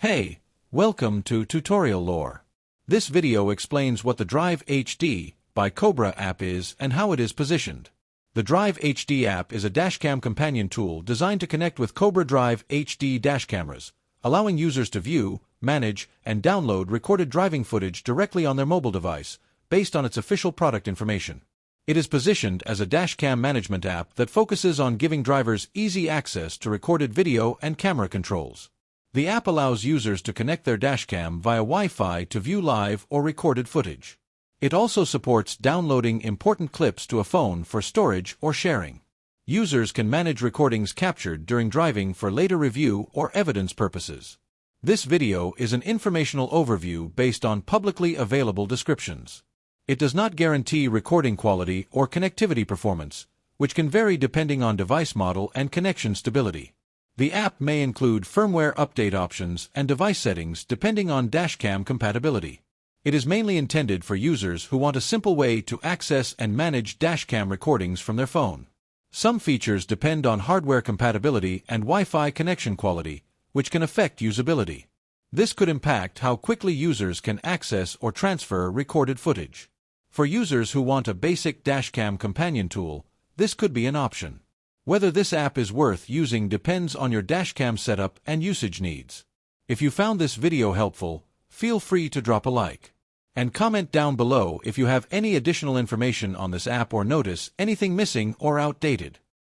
Hey, welcome to Tutorial Lore. This video explains what the Drive HD by Cobra app is and how it is positioned. The Drive HD app is a dashcam companion tool designed to connect with Cobra Drive HD dash cameras, allowing users to view, manage, and download recorded driving footage directly on their mobile device, based on its official product information. It is positioned as a dashcam management app that focuses on giving drivers easy access to recorded video and camera controls. The app allows users to connect their dashcam via Wi-Fi to view live or recorded footage. It also supports downloading important clips to a phone for storage or sharing. Users can manage recordings captured during driving for later review or evidence purposes. This video is an informational overview based on publicly available descriptions. It does not guarantee recording quality or connectivity performance, which can vary depending on device model and connection stability. The app may include firmware update options and device settings depending on dashcam compatibility. It is mainly intended for users who want a simple way to access and manage dashcam recordings from their phone. Some features depend on hardware compatibility and Wi-Fi connection quality, which can affect usability. This could impact how quickly users can access or transfer recorded footage. For users who want a basic dashcam companion tool, this could be an option. Whether this app is worth using depends on your dashcam setup and usage needs. If you found this video helpful, feel free to drop a like. And comment down below if you have any additional information on this app or notice anything missing or outdated.